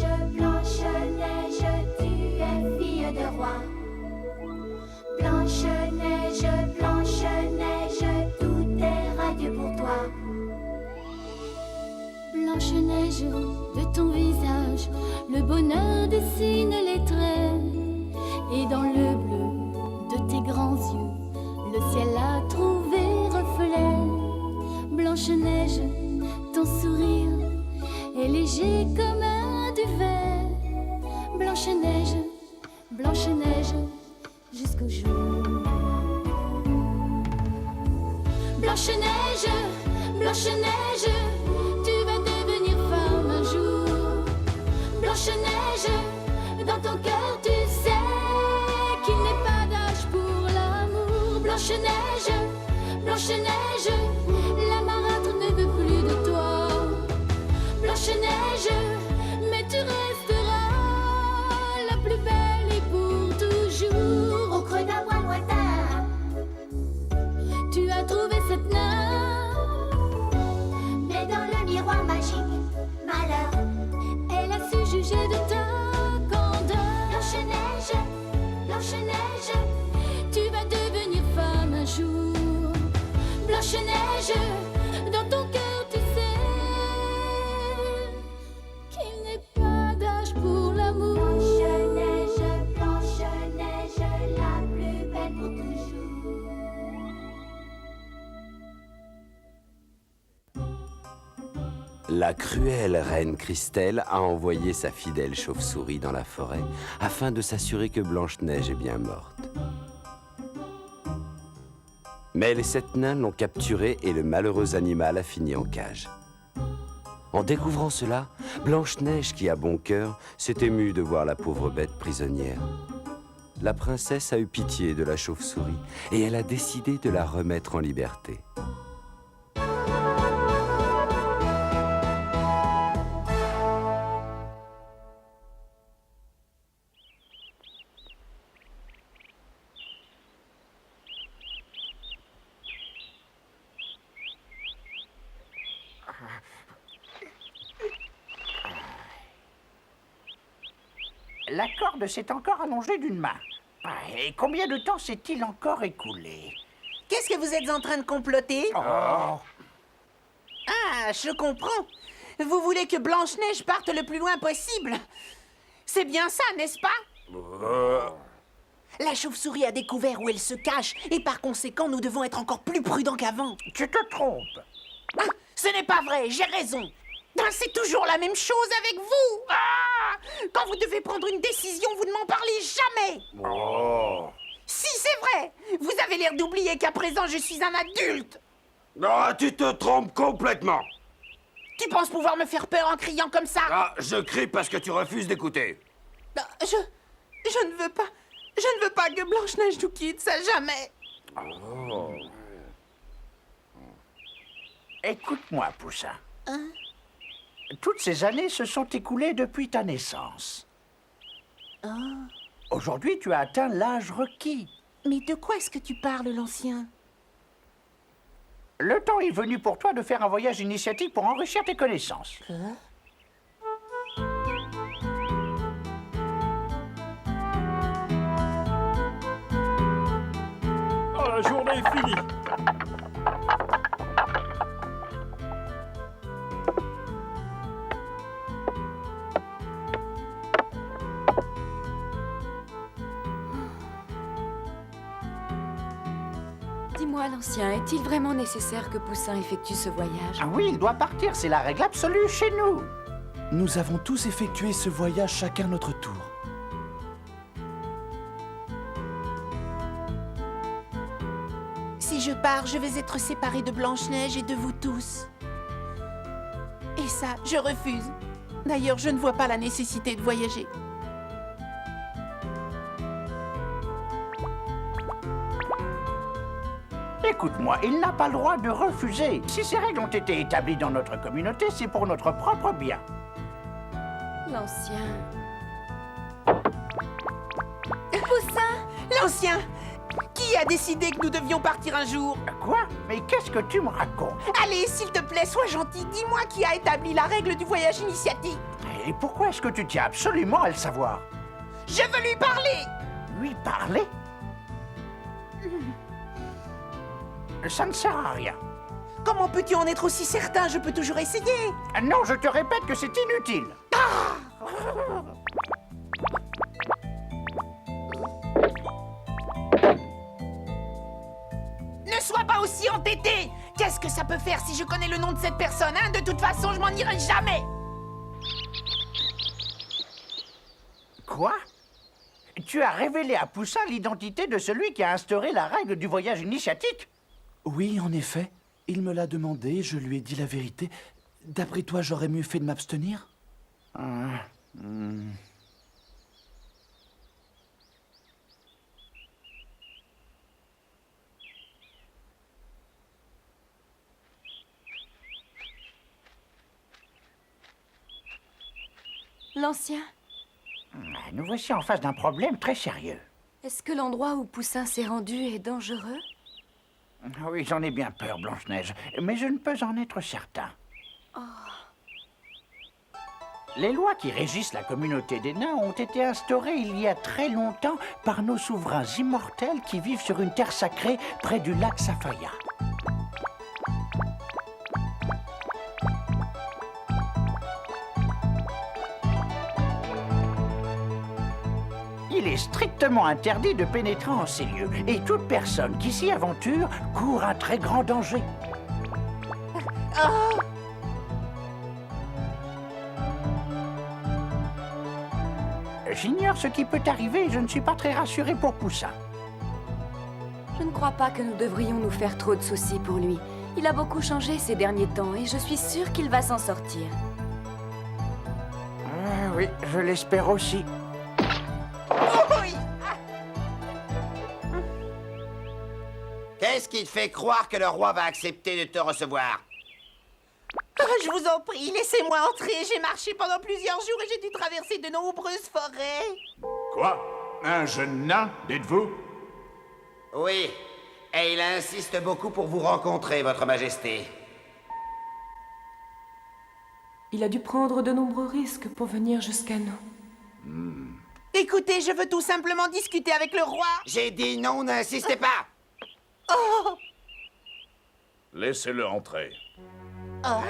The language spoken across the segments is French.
Blanche-Neige, tu es fille de roi. Blanche-Neige, Blanche-Neige, tout est radieux pour toi. Blanche-Neige, de ton visage, le bonheur dessine les traits. Et dans le bleu de tes grands yeux, le ciel a trouvé reflet. Blanche-Neige, ton sourire est léger comme un duvet. Blanche-Neige, Blanche-Neige, jusqu'au jour. Blanche-Neige, Blanche-Neige, tu vas devenir femme un jour. Blanche-Neige, dans ton cœur tu sais qu'il n'est pas d'âge pour l'amour. Blanche-Neige, Blanche-Neige, la marâtre ne veut plus de toi. Blanche-Neige, mais tu resteras la plus belle et pour toujours. Au creux d'un bois lointain, tu as trouvé cette nymphe, mais dans le miroir magique, malheur. elle a su juger de ta candeur. Blanche-Neige, Blanche-Neige, Tu vas devenir femme un jour. Blanche-Neige, dans ton cœur tu sais qu'il n'est pas d'âge pour l'amour. Blanche-Neige, Blanche-Neige, la plus belle pour toujours. La cruelle reine Christelle a envoyé sa fidèle chauve-souris dans la forêt afin de s'assurer que Blanche-Neige est bien morte. Mais les 7 nains l'ont capturé et le malheureux animal a fini en cage. En découvrant cela, Blanche-Neige, qui a bon cœur, s'est émue de voir la pauvre bête prisonnière. La princesse a eu pitié de la chauve-souris et elle a décidé de la remettre en liberté. La corde s'est encore allongée d'une main. Et combien de temps s'est-il encore écoulé? Qu'est-ce que vous êtes en train de comploter? Oh. Ah, je comprends. Vous voulez que Blanche-Neige parte le plus loin possible. C'est bien ça, n'est-ce pas? La chauve-souris a découvert où elle se cache et par conséquent, nous devons être encore plus prudents qu'avant. Tu te trompes. Ah, ce n'est pas vrai, j'ai raison. Ah, c'est toujours la même chose avec vous. Ah, quand vous devez prendre une décision, vous ne m'en parlez jamais. Si, c'est vrai. Vous avez l'air d'oublier qu'à présent, je suis un adulte. Ah, tu te trompes complètement! Tu penses pouvoir me faire peur en criant comme ça? Ah, je crie parce que tu refuses d'écouter. Ah, je ne veux pas. Je ne veux pas que Blanche-Neige nous quitte, ça jamais. Écoute-moi, Poussin. Hein? Toutes ces années se sont écoulées depuis ta naissance. Aujourd'hui, tu as atteint l'âge requis. Mais de quoi est-ce que tu parles, l'ancien? Le temps est venu pour toi de faire un voyage initiatique pour enrichir tes connaissances. Oh, la journée est finie. Dis-moi, l'ancien, est-il vraiment nécessaire que Poussin effectue ce voyage? Ah oui, il doit partir, c'est la règle absolue chez nous. Nous avons tous effectué ce voyage chacun notre tour. Si je pars, je vais être séparée de Blanche-Neige et de vous tous. Et ça, je refuse. D'ailleurs, je ne vois pas la nécessité de voyager. Écoute-moi, il n'a pas le droit de refuser. Si ces règles ont été établies dans notre communauté, c'est pour notre propre bien. L'ancien... Poussin! L'ancien! Qui a décidé que nous devions partir un jour? Quoi? Mais qu'est-ce que tu me racontes? Allez, s'il te plaît, sois gentil, dis-moi qui a établi la règle du voyage initiatique. Et pourquoi est-ce que tu tiens absolument à le savoir? Je veux lui parler! Lui parler? Ça ne sert à rien. Comment peux-tu en être aussi certain? Je peux toujours essayer. Non, je te répète que c'est inutile. Ne sois pas aussi entêté! Qu'est-ce que ça peut faire si je connais le nom de cette personne, hein? De toute façon, je m'en irai jamais! Quoi? Tu as révélé à Poussin l'identité de celui qui a instauré la règle du voyage initiatique? Oui, en effet. Il me l'a demandé, je lui ai dit la vérité. D'après toi, j'aurais mieux fait de m'abstenir? L'ancien, Nous voici en face d'un problème très sérieux. est-ce que l'endroit où Poussin s'est rendu est dangereux? Oui, j'en ai bien peur, Blanche-Neige, mais je ne peux en être certain. Les lois qui régissent la communauté des nains ont été instaurées il y a très longtemps par nos souverains immortels qui vivent sur une terre sacrée près du lac Safaya. Il est strictement interdit de pénétrer en ces lieux, et toute personne qui s'y aventure court un très grand danger. J'ignore ce qui peut arriver et je ne suis pas très rassuré pour Poussin. Je ne crois pas que nous devrions nous faire trop de soucis pour lui. Il a beaucoup changé ces derniers temps et je suis sûre qu'il va s'en sortir. Oui, je l'espère aussi. Oui. Qu'est-ce qui te fait croire que le roi va accepter de te recevoir? Je vous en prie, laissez-moi entrer. J'ai marché pendant plusieurs jours et j'ai dû traverser de nombreuses forêts. Quoi? Un jeune nain, dites-vous? Oui, et il insiste beaucoup pour vous rencontrer, votre majesté. Il a dû prendre de nombreux risques pour venir jusqu'à nous. Écoutez, je veux tout simplement discuter avec le roi. J'ai dit non, n'insistez pas. Oh, Laissez-le entrer. oh.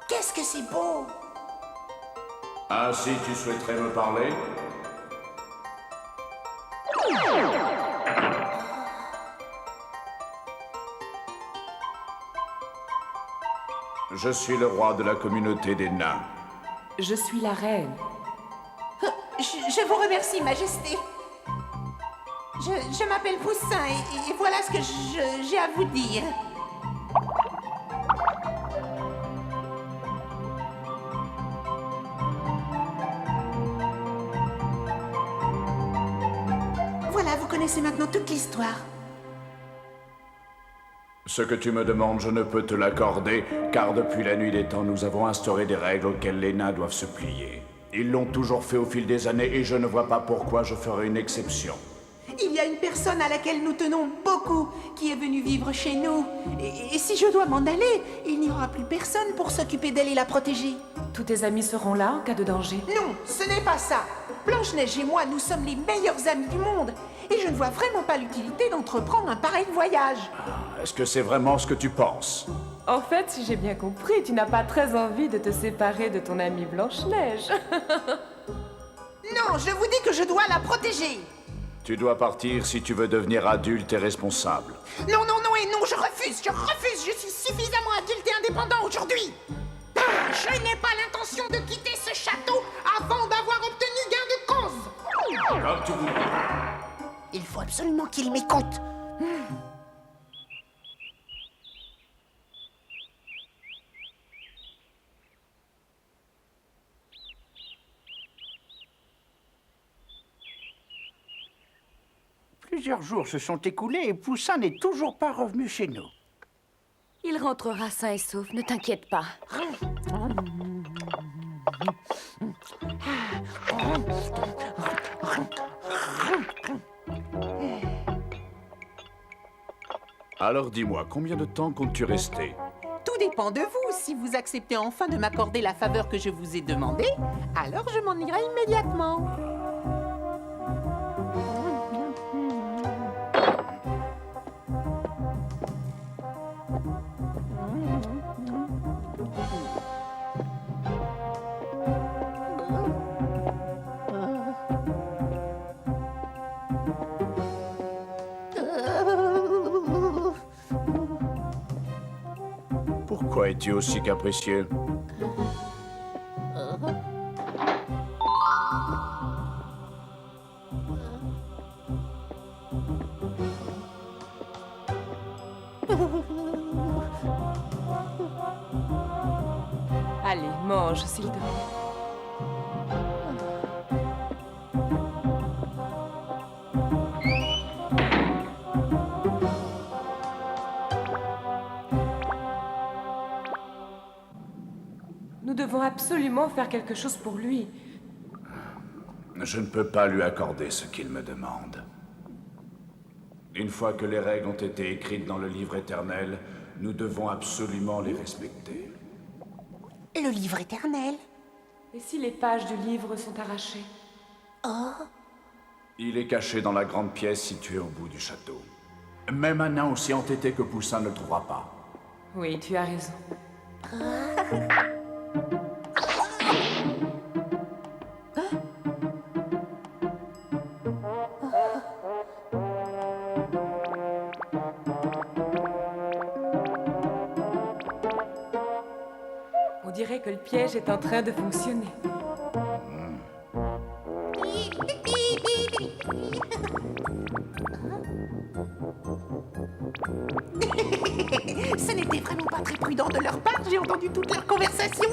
Qu'est-ce que c'est beau! Ainsi, tu souhaiterais me parler? Je suis le roi de la communauté des nains. Je suis la reine. Je vous remercie, Majesté. Je m'appelle Poussin et voilà ce que j'ai à vous dire. Voilà, vous connaissez maintenant toute l'histoire. Ce que tu me demandes, je ne peux te l'accorder, car depuis la nuit des temps, nous avons instauré des règles auxquelles les nains doivent se plier. Ils l'ont toujours fait au fil des années et je ne vois pas pourquoi je ferais une exception. Il y a une personne à laquelle nous tenons beaucoup qui est venue vivre chez nous. Et si je dois m'en aller, il n'y aura plus personne pour s'occuper d'elle et la protéger. Tous tes amis seront là en cas de danger. Non, ce n'est pas ça. Blanche-Neige et moi, nous sommes les meilleurs amis du monde. Et je ne vois vraiment pas l'utilité d'entreprendre un pareil voyage. Est-ce que c'est vraiment ce que tu penses? En fait, si j'ai bien compris, tu n'as pas très envie de te séparer de ton amie Blanche-Neige. Non, je vous dis que je dois la protéger. Tu dois partir si tu veux devenir adulte et responsable. Non, non, non et non, je refuse. Je suis suffisamment adulte et indépendant aujourd'hui. Je n'ai pas l'intention de quitter ce château avant d'avoir obtenu gain de cause. Comme tu voudras. Il faut absolument qu'il m'écoute. Plusieurs jours se sont écoulés et Poussin n'est toujours pas revenu chez nous. Il rentrera sain et sauf, ne t'inquiète pas. Alors dis-moi, combien de temps comptes-tu rester? Tout dépend de vous. Si vous acceptez enfin de m'accorder la faveur que je vous ai demandée, alors je m'en irai immédiatement. Pourquoi es-tu aussi capricieux? Allez, mange, s'il te plaît. Nous devons absolument faire quelque chose pour lui. Je ne peux pas lui accorder ce qu'il me demande. Une fois que les règles ont été écrites dans le livre éternel, nous devons absolument les respecter. Le livre éternel? Et si les pages du livre sont arrachées? Il est caché dans la grande pièce située au bout du château. Même un nain aussi entêté que Poussin ne le trouvera pas. Oui, tu as raison. On dirait que le piège est en train de fonctionner. Ce n'était vraiment pas très prudent de leur part, j'ai entendu toute leur conversation.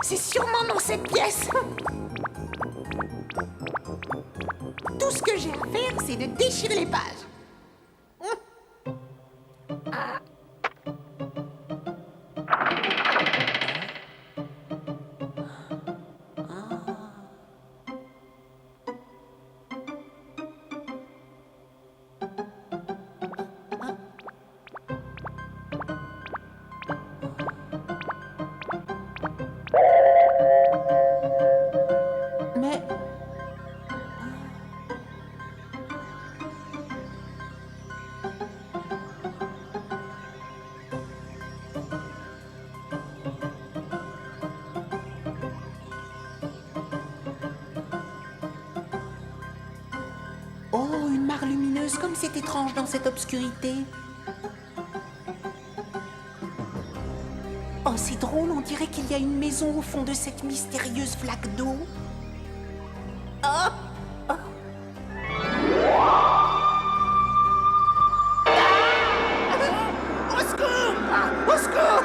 C'est sûrement dans cette pièce. Tout ce que j'ai à faire, c'est de déchirer les pages. Mais... Oh, une mare lumineuse, comme c'est étrange dans cette obscurité. Oh, c'est drôle, on dirait qu'il y a une maison au fond de cette mystérieuse flaque d'eau. Oh, oh. Au secours! Au secours!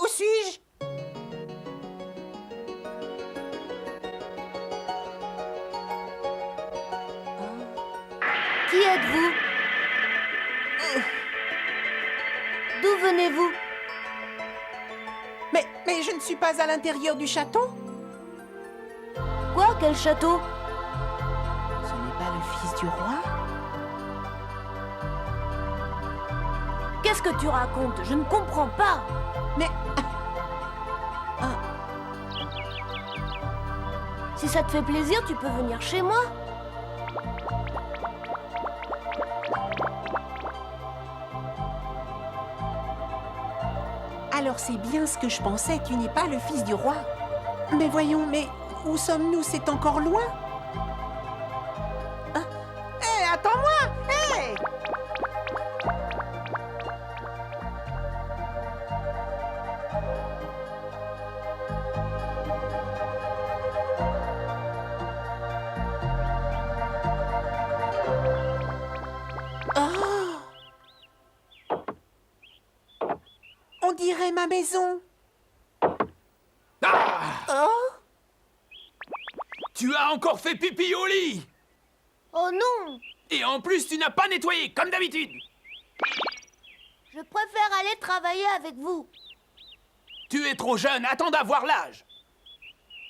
Où suis-je? Qui êtes-vous? D'où venez-vous? Mais je ne suis pas à l'intérieur du château? Quoi? quel château? Ce n'est pas le fils du roi? Qu'est-ce que tu racontes? Je ne comprends pas. Mais... Si ça te fait plaisir, tu peux venir chez moi. Alors c'est bien ce que je pensais, tu n'es pas le fils du roi. Mais voyons, mais où sommes-nous? C'est encore loin? Hein? Hé, attends-moi! Hé! On dirait ma maison. Oh? Tu as encore fait pipi au lit! Oh non! Et en plus, tu n'as pas nettoyé, comme d'habitude! Je préfère aller travailler avec vous. Tu es trop jeune, attends d'avoir l'âge!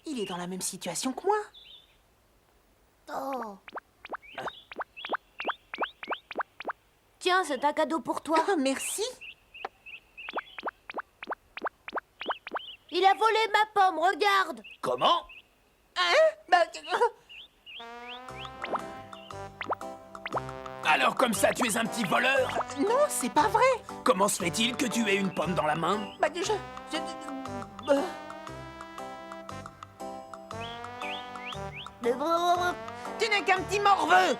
Il est dans la même situation que moi. Oh. Tiens, c'est un cadeau pour toi. Ah, merci. Il a volé ma pomme, regarde. Comment? Alors comme ça, tu es un petit voleur? Non, c'est pas vrai. Comment se fait-il que tu aies une pomme dans la main? Tu n'es qu'un petit morveux.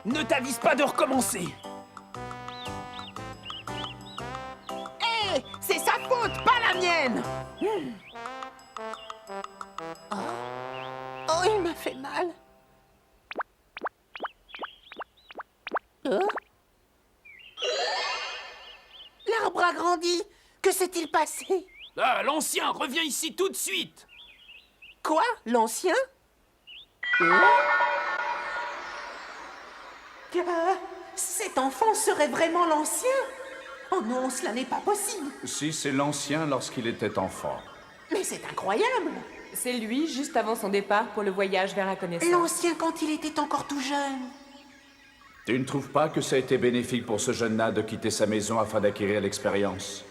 Ne t'avise pas de recommencer. Hé, c'est sa faute, pas la mienne. Oh, il m'a fait mal. L'arbre a grandi. Que s'est-il passé? Ah, l'ancien, reviens ici tout de suite! Quoi? L'ancien? Cet enfant serait vraiment l'ancien? Oh non, cela n'est pas possible. Si, c'est l'ancien lorsqu'il était enfant. Mais c'est incroyable. C'est lui, juste avant son départ pour le voyage vers la connaissance. L'ancien quand il était encore tout jeune. Tu ne trouves pas que ça a été bénéfique pour ce jeune nain de quitter sa maison afin d'acquérir l'expérience?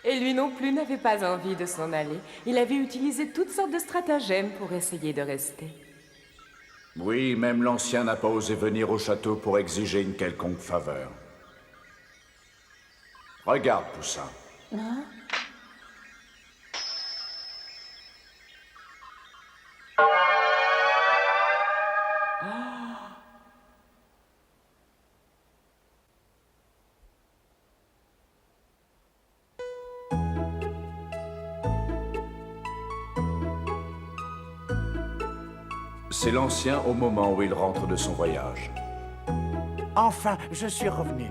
Et lui non plus n'avait pas envie de s'en aller. Il avait utilisé toutes sortes de stratagèmes pour essayer de rester. Oui, même l'ancien n'a pas osé venir au château pour exiger une quelconque faveur. Regarde, Poussin. Hein? C'est l'ancien au moment où il rentre de son voyage. Enfin, je suis revenu.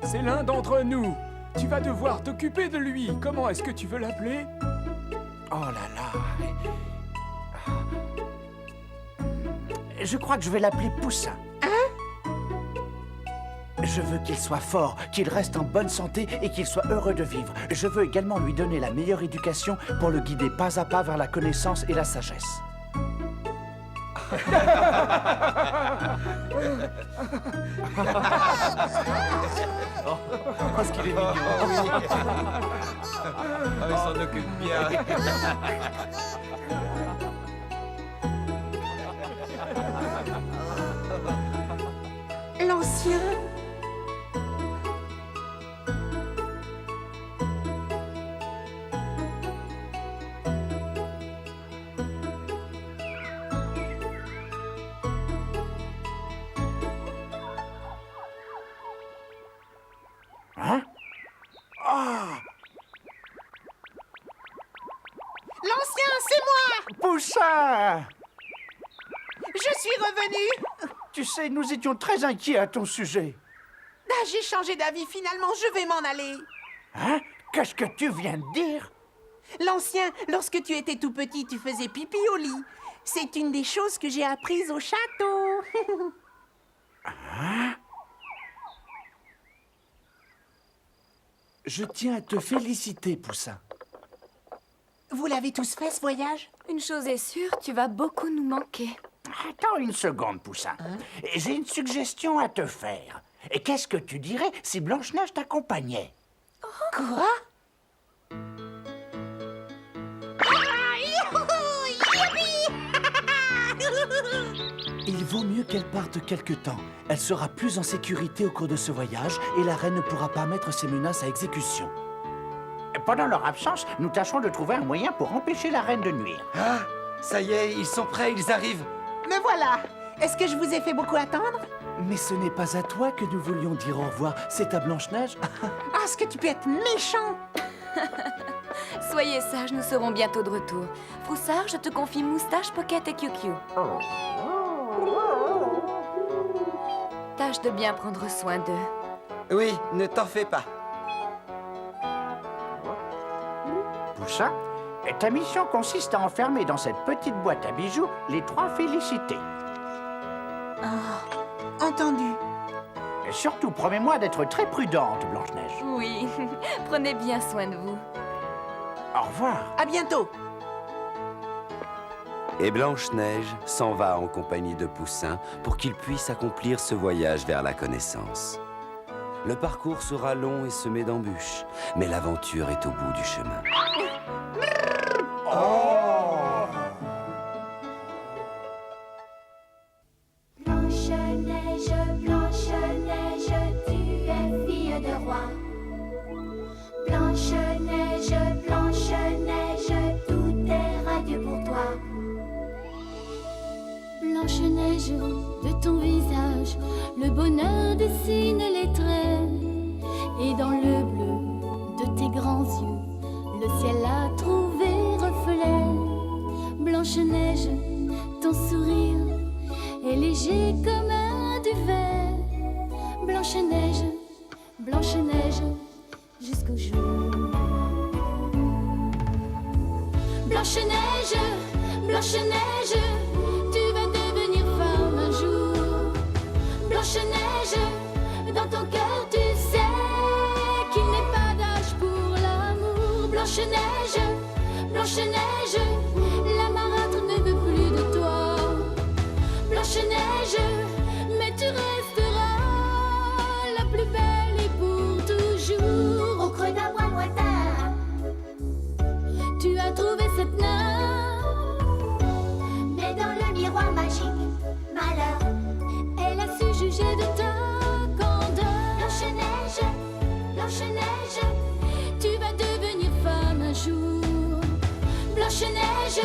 C'est l'un d'entre nous. Tu vas devoir t'occuper de lui. Comment est-ce que tu veux l'appeler? Oh là là. Je crois que je vais l'appeler Poussin. Je veux qu'il soit fort, qu'il reste en bonne santé et qu'il soit heureux de vivre. Je veux également lui donner la meilleure éducation pour le guider pas à pas vers la connaissance et la sagesse. Oh, ce qu'il est mignon. Ah, il s'en occupe bien. L'ancien? Hein? Ah! L'ancien, c'est moi! Poussin! Je suis revenu! Tu sais, nous étions très inquiets à ton sujet. Ah, j'ai changé d'avis, finalement, je vais m'en aller. Hein? Qu'est-ce que tu viens de dire? L'ancien, lorsque tu étais tout petit, tu faisais pipi au lit. C'est une des choses que j'ai apprises au château. Je tiens à te féliciter, Poussin. Vous l'avez tous fait, ce voyage? Une chose est sûre, tu vas beaucoup nous manquer. Attends une seconde, Poussin. J'ai une suggestion à te faire. Et qu'est-ce que tu dirais si Blanche-Neige t'accompagnait? Quoi? Il vaut mieux qu'elle parte quelque temps. Elle sera plus en sécurité au cours de ce voyage et la reine ne pourra pas mettre ses menaces à exécution. Pendant leur absence, nous tâcherons de trouver un moyen pour empêcher la reine de nuire. Ah, ça y est, ils sont prêts, ils arrivent. Me voilà. Est-ce que je vous ai fait beaucoup attendre? Mais ce n'est pas à toi que nous voulions dire au revoir, c'est à Blanche-Neige. Ah, est-ce que tu peux être méchant? Soyez sages, nous serons bientôt de retour. Froussard, je te confie Moustache, Pocket et QQ. Tâche de bien prendre soin d'eux. Oui, ne t'en fais pas. Poussin, ta mission consiste à enfermer dans cette petite boîte à bijoux les 3 félicités. Entendu. Et surtout, promets-moi d'être très prudente, Blanche-Neige. Oui, prenez bien soin de vous. Au revoir. À bientôt. Et Blanche-Neige s'en va en compagnie de Poussin pour qu'il puisse accomplir ce voyage vers la connaissance. Le parcours sera long et semé d'embûches, mais l'aventure est au bout du chemin. Blanche-Neige, Blanche-Neige, tu es fille de roi. Blanche-Neige, Blanche-Neige, tout est radieux pour toi. Blanche-Neige, de ton visage, le bonheur dessine les traits. Et dans le bleu de tes grands yeux, le ciel a trouvé reflet. Blanche-Neige, ton sourire est léger comme un duvet. Blanche-Neige, Blanche-Neige, jusqu'au jour. Blanche-Neige, Blanche-Neige, tu vas devenir femme un jour. Blanche-Neige, dans ton cœur tu sais qu'il n'est pas d'âge pour l'amour. Blanche-Neige, Blanche-Neige, la marâtre ne veut plus de toi. Blanche-Neige, mais tu resteras la plus belle et pour toujours. Au creux d'un bois lointain, Tu as trouvé cette nymphe, mais dans le miroir magique, malheur. elle a su juger de ta candeur. Blanche-Neige, Blanche-Neige, Tu vas devenir femme un jour. Blanche-Neige,